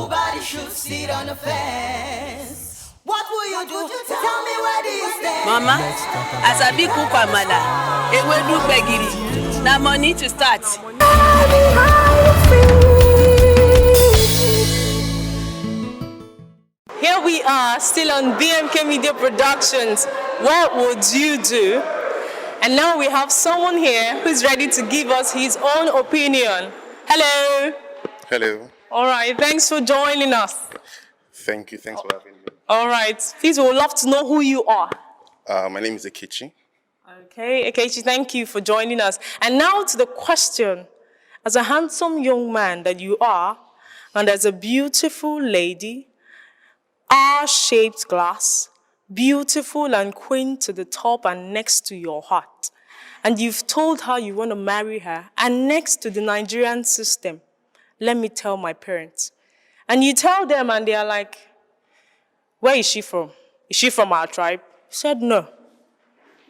Nobody should sit on the fence. What will you do? Tell me, where do you stand? Mama, as a big cook amala, ewedu gbegiri, na money to start. Here we are, still on BMK Media Productions. What would you do? And now we have someone here who's ready to give us his own opinion. Hello. Hello. All right, thanks for joining us. Thank you. Thanks for having me. All right, please, we would love to know who you are. My name is Ekechi. Okay, Ekechi, thank you for joining us. And now to the question. As a handsome young man that you are, and as a beautiful lady, R-shaped glass, beautiful and quaint to the top and next to your heart, and you've told her you want to marry her, and next to the Nigerian system, let me tell my parents. And you tell them and they are like, where is she from? Is she from our tribe? You said no.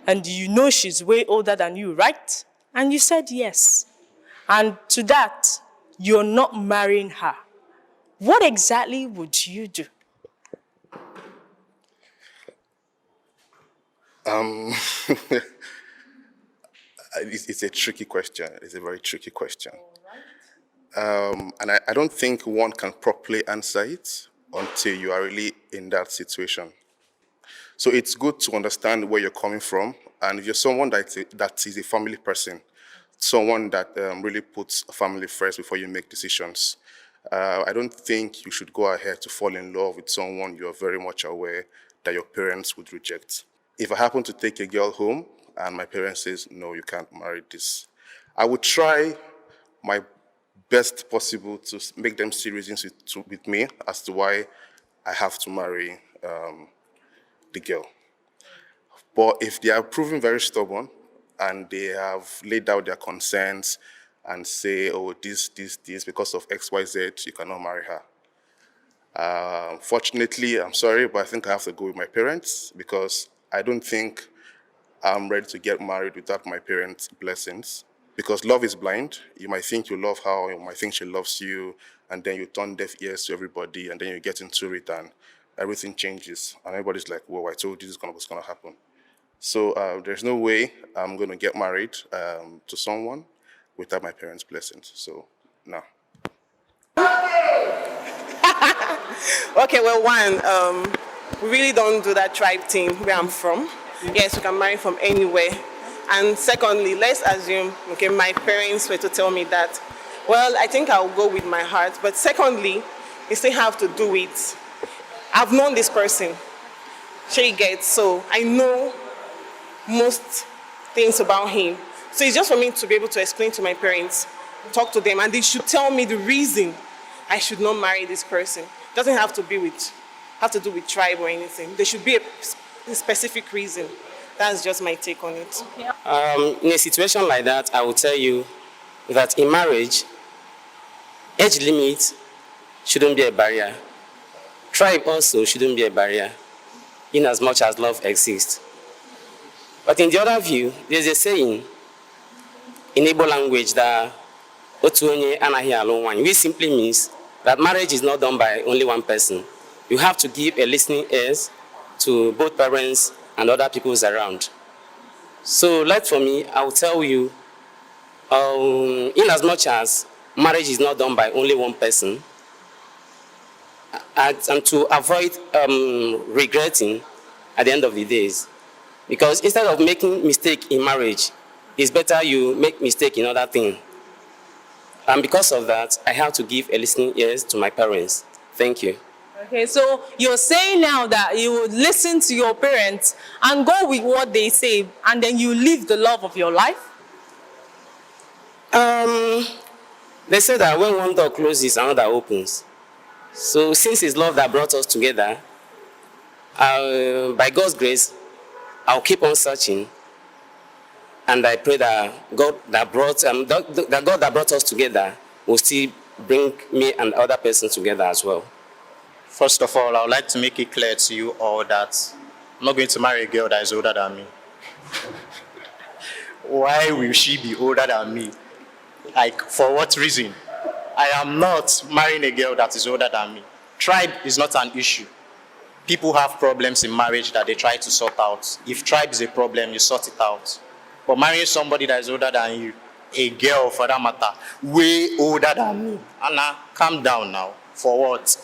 And you know she's way older than you, right? And you said yes. And to that, you're not marrying her. What exactly would you do? It's a tricky question. It's a very tricky question. And I don't think one can properly answer it until you are really in that situation. So it's good to understand where you're coming from. And if you're someone that is a family person, someone that really puts family first before you make decisions, I don't think you should go ahead to fall in love with someone you're very much aware that your parents would reject. If I happen to take a girl home and my parents says, no, you can't marry this, I would try my best possible to make them see reasons with me as to why I have to marry the girl. But if they are proving very stubborn and they have laid out their concerns and say, oh, this, because of X, Y, Z, you cannot marry her. Fortunately, I'm sorry, but I think I have to go with my parents because I don't think I'm ready to get married without my parents' blessings. Because love is blind. You might think you love her, you might think she loves you, and then you turn deaf ears to everybody, and then you get into it, and everything changes. And everybody's like, whoa, I told you this is what's going to happen. So there's no way I'm going to get married to someone without my parents' blessings. So, no. Okay, well, we really don't do that tribe thing where I'm from. Yes, we can marry from anywhere. And secondly, let's assume, okay, my parents were to tell me that, well, I think I'll go with my heart. But secondly, you still have to do it. I've known this person, she gets, so I know most things about him. So it's just for me to be able to explain to my parents, talk to them, and they should tell me the reason I should not marry this person. It doesn't have to do with tribe or anything. There should be a specific reason. That's just my take on it. In a situation like that, I will tell you that in marriage, age limit shouldn't be a barrier. Tribe also shouldn't be a barrier, in as much as love exists. But in the other view, there's a saying in Igbo language that Otuonye anahi alone one, which simply means that marriage is not done by only one person. You have to give a listening ears to both parents and other peoples around. So, like for me, I will tell you, in as much as marriage is not done by only one person, and to avoid regretting at the end of the days, because instead of making mistake in marriage, it's better you make mistake in other things. And because of that, I have to give a listening ears to my parents. Thank you. Okay, so you're saying now that you would listen to your parents and go with what they say, and then you live the love of your life? They say that when one door closes, another opens. So since it's love that brought us together, by God's grace, I'll keep on searching. And I pray that God that brought us together will still bring me and other persons together as well. First of all, I would like to make it clear to you all that I'm not going to marry a girl that is older than me. Why will she be older than me? Like, for what reason? I am not marrying a girl that is older than me. Tribe is not an issue. People have problems in marriage that they try to sort out. If tribe is a problem, you sort it out. But marrying somebody that is older than you, a girl for that matter, way older than me. Anna, calm down now. For what?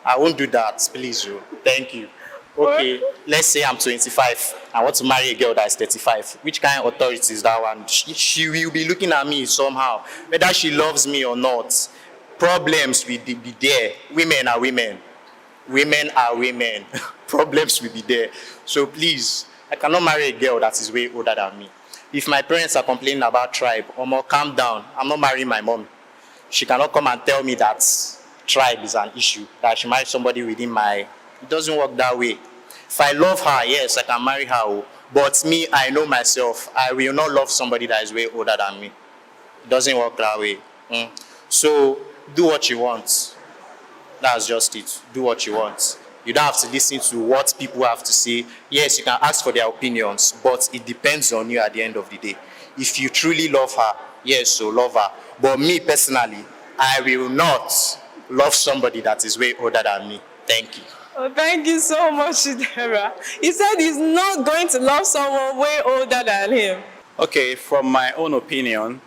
I won't do that, please. You. Thank you. Okay, let's say I'm 25. I want to marry a girl that is 35. Which kind of authority is that one? She will be looking at me somehow, whether she loves me or not. Problems will be there. Women are women. Women are women. Problems will be there. So please, I cannot marry a girl that is way older than me. If my parents are complaining about tribe, Omo, calm down. I'm not marrying my mom. She cannot come and tell me that tribe is an issue, that I should marry somebody within my... It doesn't work that way. If I love her, yes, I can marry her. But me, I know myself. I will not love somebody that is way older than me. It doesn't work that way. So do what you want. That's just it. Do what you want. You don't have to listen to what people have to say. Yes, you can ask for their opinions, but it depends on you at the end of the day. If you truly love her, yes, so love her. But me personally, I will not love somebody that is way older than me. Thank you. Oh, thank you so much, Chidera. He said he's not going to love someone way older than him. Okay, from my own opinion,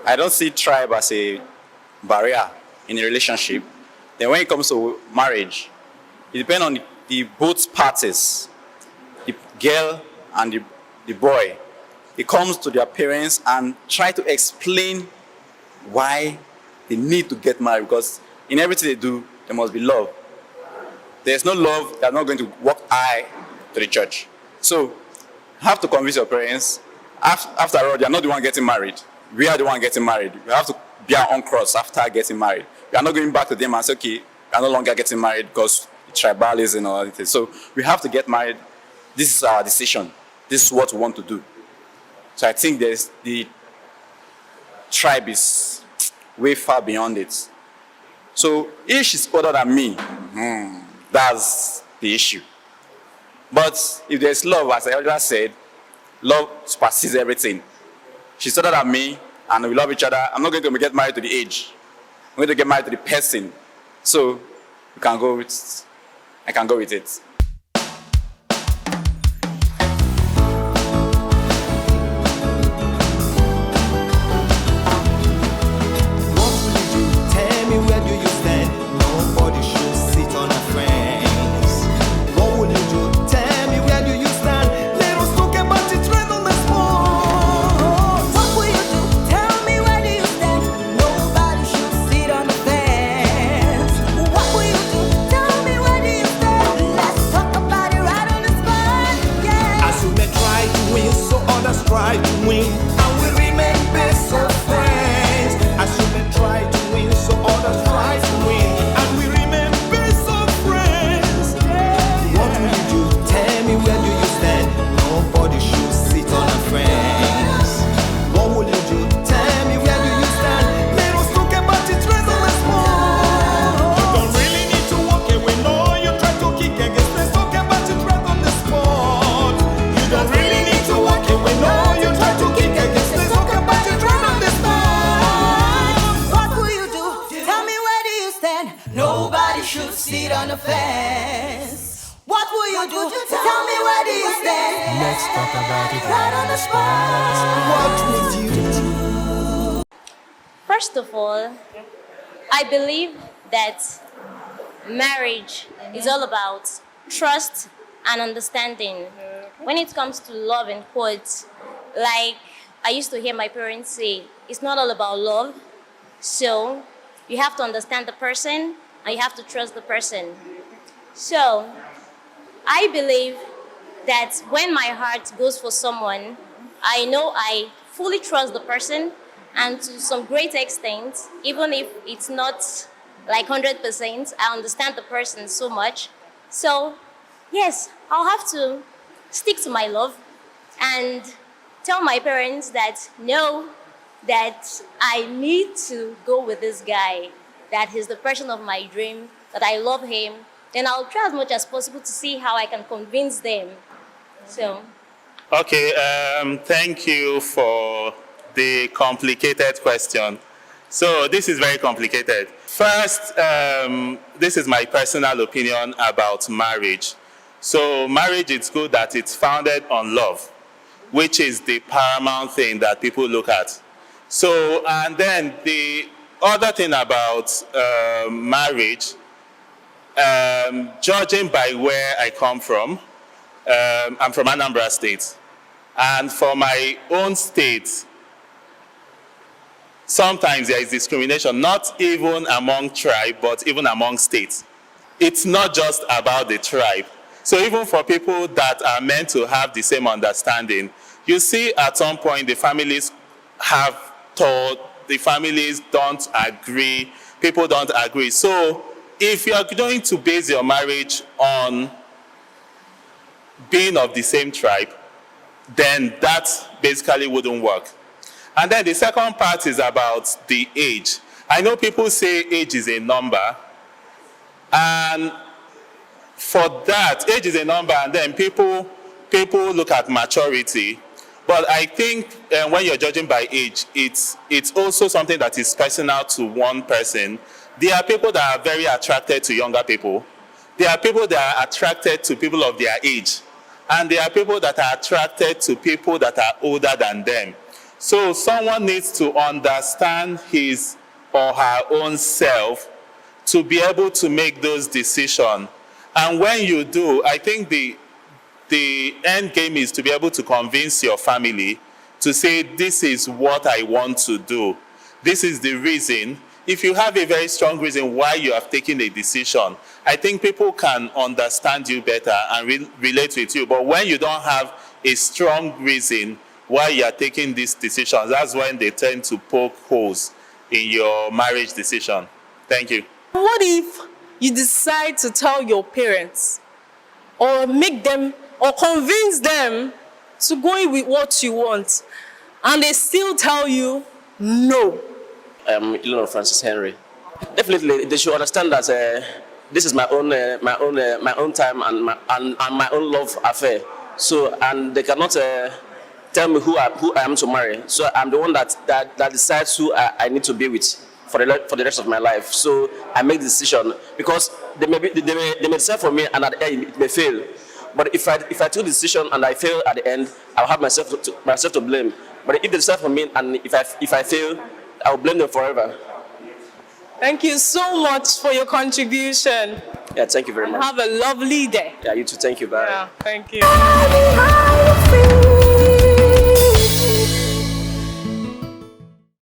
I don't see tribe as a barrier in a relationship. Then when it comes to marriage, it depends on the both parties, the girl and the boy. It comes to their parents and try to explain why they need to get married, because in everything they do, there must be love. There's no love, they're not going to walk eye to the church. So you have to convince your parents. After all, they're not the one getting married. We are the one getting married. We have to be our own cross after getting married. We are not going back to them and say, okay, we are no longer getting married because tribalism or anything. So we have to get married. This is our decision. This is what we want to do. So I think the tribe is way far beyond it. So if she's older than me, that's the issue. But if there's love, as I already said, love supersedes everything. She's older than me, and we love each other. I'm not going to get married to the age. I'm going to get married to the person. So you can go with, I can go with it. Try to win, and we remain best of friends. As human try to win, so others try to win, and we remain best of friends. What will you do? Tell me, where do you stand? Nobody should sit on a fence. What will you do? Tell me, where do you stand? Let us talk about it, rather than small. You don't really need to walk away, no. You try to kick against. Let's talk about it right on the spot. You don't really need to walk away, no. Sit on the fence. What will you do? Tell me, where do you stand? Let's talk about it right on the spot. What would you do? First of all, I believe that marriage is all about trust and understanding. When it comes to love and quotes, like I used to hear my parents say, it's not all about love. So you have to understand the person, and you have to trust the person. So, I believe that when my heart goes for someone, I know I fully trust the person, and to some great extent, even if it's not like 100%, I understand the person so much. So, yes, I'll have to stick to my love and tell my parents that no, that I need to go with this guy, that he's the person of my dream, that I love him, then I'll try as much as possible to see how I can convince them. So. Okay, thank you for the complicated question. So this is very complicated. First, this is my personal opinion about marriage. So marriage, it's good that it's founded on love, which is the paramount thing that people look at. So, and then the other thing about marriage, judging by where I come from, I'm from Anambra State. And for my own state, sometimes there is discrimination, not even among tribe, but even among states. It's not just about the tribe. So even for people that are meant to have the same understanding, you see at some point the families have told, the families don't agree, people don't agree. So if you're going to base your marriage on being of the same tribe, then that basically wouldn't work. And then the second part is about the age. I know people say age is a number, and for that, age is a number, and then people look at maturity. But I think when you're judging by age, it's also something that is personal to one person. There are people that are very attracted to younger people. There are people that are attracted to people of their age. And there are people that are attracted to people that are older than them. So someone needs to understand his or her own self to be able to make those decisions. And when you do, I think the end game is to be able to convince your family to say, this is what I want to do. This is the reason. If you have a very strong reason why you have taken a decision, I think people can understand you better and relate with you. But when you don't have a strong reason why you are taking these decisions, that's when they tend to poke holes in your marriage decision. Thank you. What if you decide to tell your parents or make them or convince them to go in with what you want and they still tell you no? Eleanor Francis Henry. Definitely, they should understand that this is my own time and my own love affair. So, and they cannot tell me who I am to marry. So I'm the one that decides who I need to be with for the rest of my life. So I make the decision because they may decide for me, and at the end it may fail. But if I took the decision and I fail at the end, I'll have myself to blame. But if they decide for me and if I fail, I'll blame them forever. Thank you so much for your contribution. Yeah, thank you very much. Have a lovely day. Yeah, you too. Thank you. Bye. Yeah, thank you.